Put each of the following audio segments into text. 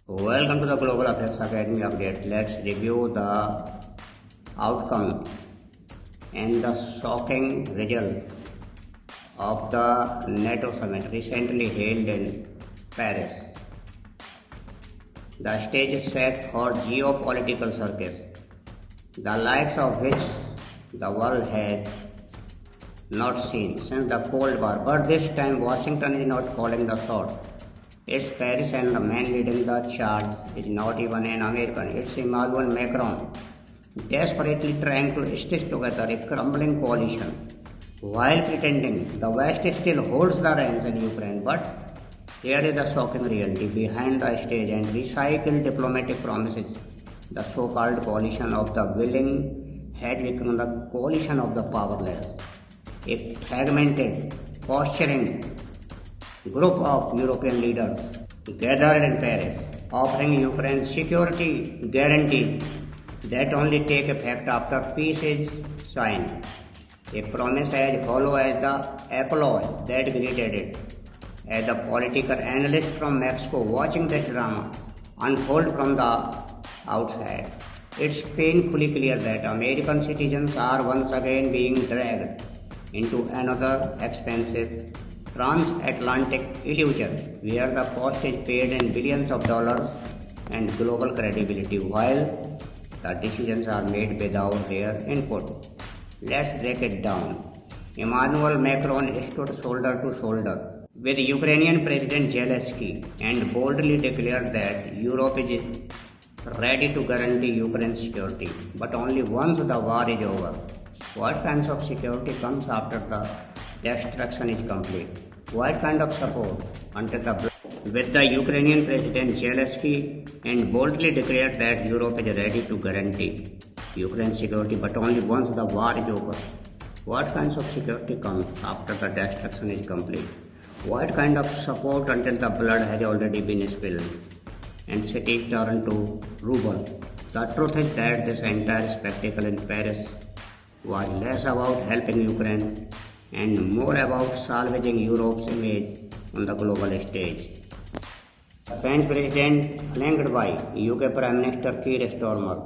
Welcome to the Global Affairs Academy update. Let's review the outcome and the shocking result of the NATO summit recently held in Paris. The stage is set for geopolitical circus, the likes of which the world had not seen since the Cold War. But this time Washington is not calling the shot. It's Paris, and the man leading the charge is not even an American. It's Emmanuel Macron, desperately trying to stitch together a crumbling coalition while pretending the West still holds the reins in Ukraine. But here is the shocking reality behind the stage and recycled diplomatic promises. The so-called coalition of the willing had become the coalition of the powerless, a fragmented, posturing group of European leaders gathered in Paris, offering Ukraine security guarantees that only take effect after peace is signed. A promise as hollow as the applause that greeted it. As the political analyst from Mexico watching this drama unfold from the outside, it's painfully clear that American citizens are once again being dragged into another expensive transatlantic illusion where the cost is paid in billions of dollars and global credibility while the decisions are made without their input. Let's break it down. Emmanuel Macron stood shoulder to shoulder with Ukrainian President Zelensky and boldly declared that Europe is ready to guarantee Ukraine's security, but only once the war is over. What kinds of security comes after the destruction is complete? What kind of support until the blood? With the Ukrainian President Zelensky and boldly declared that Europe is ready to guarantee Ukraine's security, but only once the war is over. What kinds of security comes after the destruction is complete? What kind of support until the blood has already been spilled and cities turn to rubble? The truth is that this entire spectacle in Paris was less about helping Ukraine and more about salvaging Europe's image on the global stage. The French president, flanked by UK Prime Minister Keir Starmer,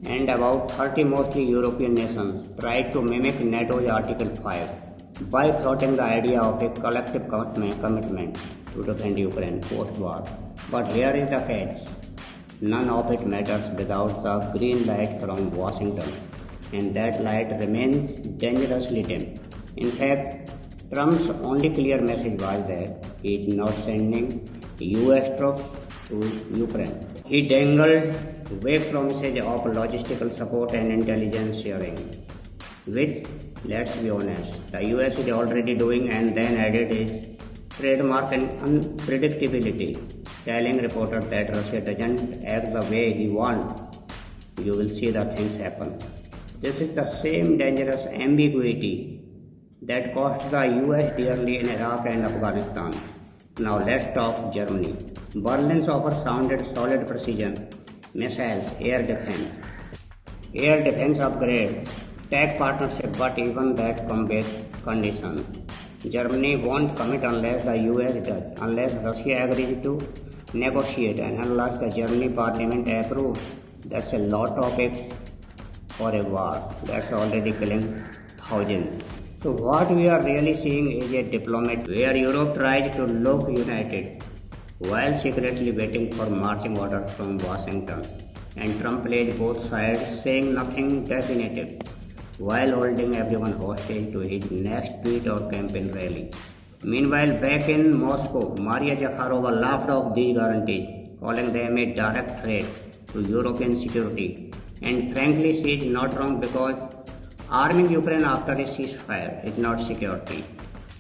and about 30 mostly European nations tried to mimic NATO's Article 5 by floating the idea of a collective commitment to defend Ukraine post-war. But here is the catch. None of it matters without the green light from Washington, and that light remains dangerously dim. In fact, Trump's only clear message was that he is not sending US troops to Ukraine. He dangled vague promises of logistical support and intelligence sharing, which, let's be honest, the US is already doing, and then added his trademark and unpredictability, telling reporters that Russia doesn't act the way he wants. You will see the things happen. This is the same dangerous ambiguity that cost the US dearly in Iraq and Afghanistan. Now let's talk Germany. Berlin's offer sounded solid precision, missiles, air defense upgrades, tech partnership, but even that comes with conditions. Germany won't commit unless the US does, unless Russia agrees to negotiate, and unless the Germany parliament approves. That's a lot of ifs for a war that's already killing thousands. So what we are really seeing is a diplomat where Europe tries to look united while secretly waiting for marching orders from Washington, and Trump plays both sides, saying nothing definitive while holding everyone hostage to his next tweet or campaign rally. Meanwhile, back in Moscow, Maria Zakharova laughed off these guarantees, calling them a direct threat to European security. And frankly, she is not wrong, because arming Ukraine after a ceasefire is not security.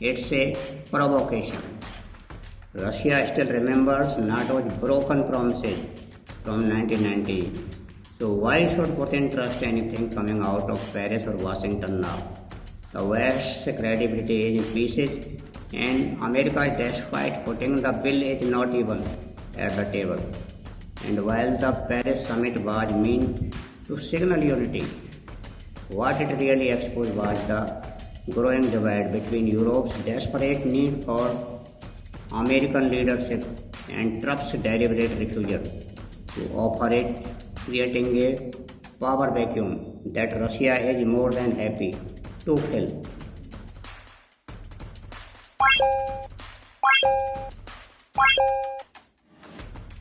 It's a provocation. Russia still remembers NATO's broken promises from 1990. So why should Putin trust anything coming out of Paris or Washington now? The West's credibility is in pieces, and America, despite putting the bill, is not even at the table. And while the Paris summit was meant to signal unity, what it really exposed was the growing divide between Europe's desperate need for American leadership and Trump's deliberate refusal to offer it, creating a power vacuum that Russia is more than happy to fill.